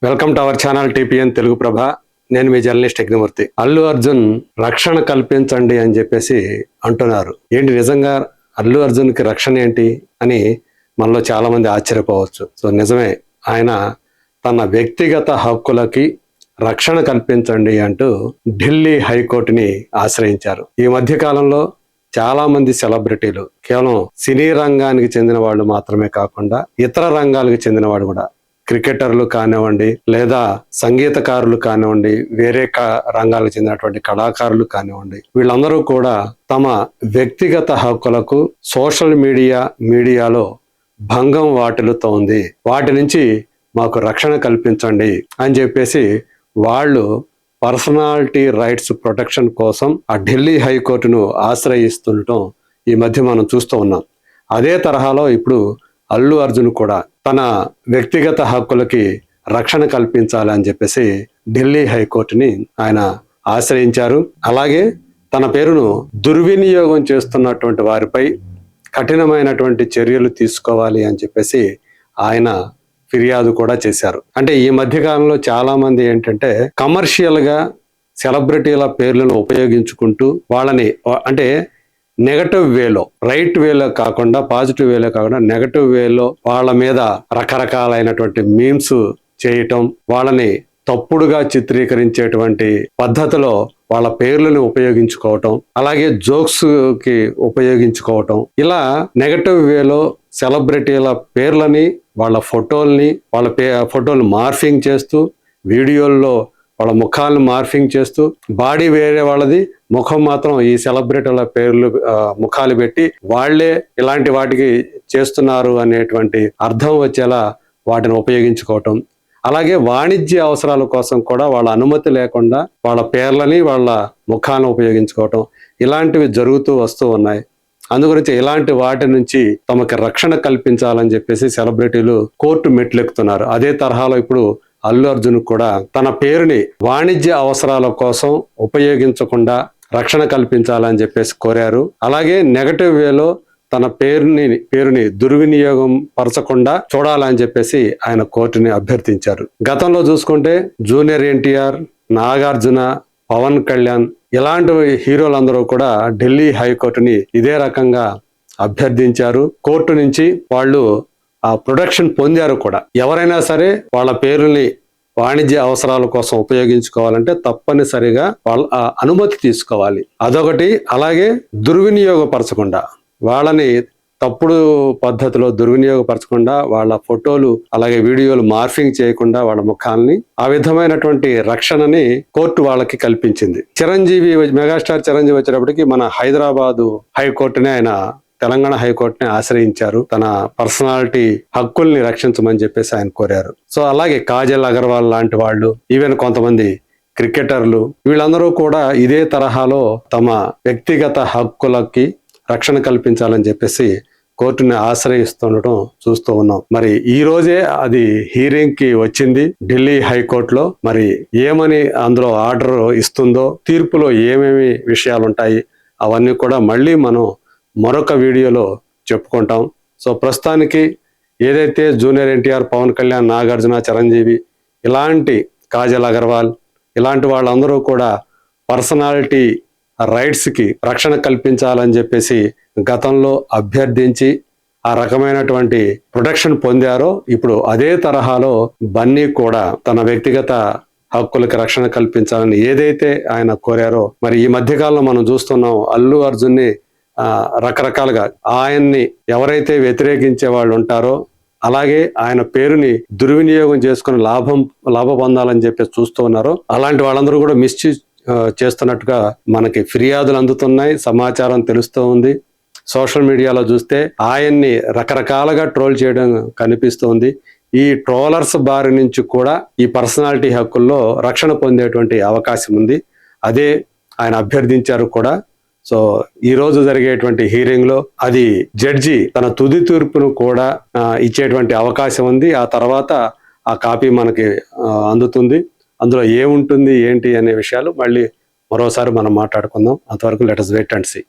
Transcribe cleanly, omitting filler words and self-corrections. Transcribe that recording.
Welcome to our channel TPN Telugu Prabha. నేను మీ journalist Yajnamurthy. Allu Arjun రక్షణ కల్పించండి అని చెప్పేసి అంటున్నారు. ఏంటి నిజంగా అల్లు అర్జున్ కి రక్షణ ఏంటి అని మనలో చాలా మంది ఆశ్చర్యపోవచ్చు. సో నిజమే, ఆయన తన వ్యక్తిగత హక్కులకి రక్షణ కల్పించండి అంటూ ఢిల్లీ హైకోర్టుని ఆశ్రయించారు. ఈ మధ్య కాలంలో చాలా మంది సెలబ్రిటీలు కేవలం సినీ రంగానికి చెందిన వాళ్ళు మాత్రమే కాకుండా ఇతర రంగాలకు చెందిన వాడు కూడా, క్రికెటర్లు కానివ్వండి, లేదా సంగీతకారులు కానివ్వండి, వేరే రంగాలకు చెందినటువంటి కళాకారులు కానివ్వండి, వీళ్ళందరూ కూడా తమ వ్యక్తిగత హక్కులకు సోషల్ మీడియాలో భంగం వాటిల్లుతోంది, వాటి నుంచి మాకు రక్షణ కల్పించండి అని చెప్పేసి వాళ్ళు పర్సనాలిటీ రైట్స్ ప్రొటెక్షన్ కోసం ఆ ఢిల్లీ హైకోర్టును ఆశ్రయిస్తుండటం ఈ మధ్య మనం చూస్తూ ఉన్నాం. అదే తరహాలో ఇప్పుడు అల్లు అర్జున్ కూడా తన వ్యక్తిగత హక్కులకి రక్షణ కల్పించాలి అని చెప్పేసి ఢిల్లీ హైకోర్టుని ఆయన ఆశ్రయించారు. అలాగే తన పేరును దుర్వినియోగం చేస్తున్నటువంటి వారిపై కఠినమైనటువంటి చర్యలు తీసుకోవాలి అని చెప్పేసి ఆయన ఫిర్యాదు కూడా చేశారు. అంటే ఈ మధ్య కాలంలో చాలా మంది ఏంటంటే కమర్షియల్ గా సెలబ్రిటీల పేర్లను ఉపయోగించుకుంటూ వాళ్ళని అంటే నెగటివ్ వేలో, రైట్ వేలో కాకుండా పాజిటివ్ వేలో కాకుండా నెగటివ్ వేలో వాళ్ళ మీద రకరకాలైనటువంటి మీమ్స్ చేయటం, వాళ్ళని తప్పుడుగా చిత్రీకరించేటువంటి పద్ధతిలో వాళ్ళ పేర్లను ఉపయోగించుకోవటం, అలాగే జోక్స్ కి ఉపయోగించుకోవటం, ఇలా నెగటివ్ వేలో సెలబ్రిటీల పేర్లని, వాళ్ళ ఫోటోలు మార్ఫింగ్ చేస్తూ, వీడియోల్లో వాళ్ళ ముఖాలను మార్ఫింగ్ చేస్తూ, బాడీ వేరే వాళ్ళది, ముఖం మాత్రం ఈ సెలబ్రిటీల పేర్లు ముఖాలు పెట్టి వాళ్లే ఇలాంటి వాటికి చేస్తున్నారు అనేటువంటి అర్థం వచ్చేలా వాటిని ఉపయోగించుకోవటం, అలాగే వాణిజ్య అవసరాల కోసం కూడా వాళ్ళ అనుమతి లేకుండా వాళ్ళ పేర్లని వాళ్ళ ముఖాలను ఉపయోగించుకోవటం, ఇలాంటివి జరుగుతూ వస్తూ ఉన్నాయి. అందుగురించి ఇలాంటి వాటి నుంచి తమకి రక్షణ కల్పించాలని చెప్పేసి సెలబ్రిటీలు కోర్టు మెట్లెక్కుతున్నారు. అదే తరహాలో ఇప్పుడు అల్లు అర్జున్ కూడా తన పేరుని వాణిజ్య అవసరాల కోసం ఉపయోగించకుండా రక్షణ కల్పించాలని చెప్పేసి కోరారు. అలాగే నెగటివ్ వేలో తన పేరుని దుర్వినియోగం పరచకుండా చూడాలని చెప్పేసి ఆయన కోర్టుని అభ్యర్థించారు. గతంలో చూసుకుంటే జూనియర్ ఎన్టీఆర్, నాగార్జున, పవన్ కళ్యాణ్ ఇలాంటి హీరోలందరూ కూడా ఢిల్లీ హైకోర్టుని ఇదే రకంగా అభ్యర్థించారు. కోర్టు నుంచి వాళ్ళు ఆ ప్రొటెక్షన్ పొందారు కూడా. ఎవరైనా సరే వాళ్ళ పేరుని వాణిజ్య అవసరాల కోసం ఉపయోగించుకోవాలంటే తప్పనిసరిగా వాళ్ళ అనుమతి తీసుకోవాలి, అదొకటి. అలాగే దుర్వినియోగపరచకుండా, వాళ్ళని తప్పుడు పద్ధతిలో దుర్వినియోగపరచకుండా, వాళ్ళ ఫోటోలు అలాగే వీడియోలు మార్ఫింగ్ చేయకుండా వాళ్ళ ముఖాలని, ఆ విధమైనటువంటి రక్షణని కోర్టు వాళ్ళకి కల్పించింది. మెగాస్టార్ చిరంజీవి వచ్చేటప్పటికి మన హైదరాబాదు హైకోర్టుని ఆయన తెలంగాణ హైకోర్టుని ఆశ్రయించారు. తన పర్సనాలిటీ హక్కుల్ని రక్షించమని చెప్పేసి ఆయన కోరారు. సో అలాగే కాజల్ అగర్వాల్ లాంటి వాళ్ళు, ఈవెన్ కొంతమంది క్రికెటర్లు, వీళ్ళందరూ కూడా ఇదే తరహాలో తమ వ్యక్తిగత హక్కులకి రక్షణ కల్పించాలని చెప్పేసి కోర్టుని ఆశ్రయిస్తుండటం చూస్తూ ఉన్నాం. మరి ఈ రోజే అది హీరింగ్ కి వచ్చింది ఢిల్లీ హైకోర్టులో. మరి ఏమని అందులో ఆర్డర్ ఇస్తుందో, తీర్పులో ఏమేమి విషయాలు ఉంటాయి, అవన్నీ కూడా మళ్ళీ మనం మరొక వీడియోలో చెప్పుకుంటాం. సో ప్రస్తుతానికి ఏదైతే జూనియర్ ఎన్టీఆర్, పవన్ కళ్యాణ్, నాగార్జున, చిరంజీవి, ఇలాంటి కాజల్ అగర్వాల్ ఇలాంటి వాళ్ళందరూ కూడా పర్సనాలిటీ రైట్స్కి రక్షణ కల్పించాలని చెప్పేసి గతంలో అభ్యర్థించి ఆ రకమైనటువంటి ప్రొటెక్షన్ పొందారో, ఇప్పుడు అదే తరహాలో బన్నీ కూడా తన వ్యక్తిగత హక్కులకి రక్షణ కల్పించాలని ఏదైతే ఆయన కోరారో, మరి ఈ మధ్యకాలంలో మనం చూస్తున్నాం అల్లు అర్జున్ని రకరకాలుగా ఆయన్ని ఎవరైతే వ్యతిరేకించే వాళ్ళు ఉంటారో, అలాగే ఆయన పేరుని దుర్వినియోగం చేసుకుని లాభ పొందాలని చెప్పేసి చూస్తూ ఉన్నారో, అలాంటి వాళ్ళందరూ కూడా మిస్యూజ్ చేస్తున్నట్టుగా మనకి ఫిర్యాదులు అందుతున్నాయి, సమాచారం తెలుస్తూ ఉంది. సోషల్ మీడియాలో చూస్తే ఆయన్ని రకరకాలుగా ట్రోల్ చేయడం కనిపిస్తోంది. ఈ ట్రోలర్స్ బారి నుంచి కూడా ఈ పర్సనాలిటీ హక్కుల్లో రక్షణ పొందేటువంటి అవకాశం ఉంది. అదే ఆయన అభ్యర్థించారు కూడా. సో ఈ రోజు జరిగేటువంటి హీరింగ్ లో అది జడ్జి తన తుది తీర్పును కూడా ఇచ్చేటువంటి అవకాశం ఉంది. ఆ తర్వాత ఆ కాపీ మనకి అందుతుంది. అందులో ఏముంటుంది ఏంటి అనే విషయాలు మళ్ళీ మరోసారి మనం మాట్లాడుకుందాం. అంతవరకు let us wait and see.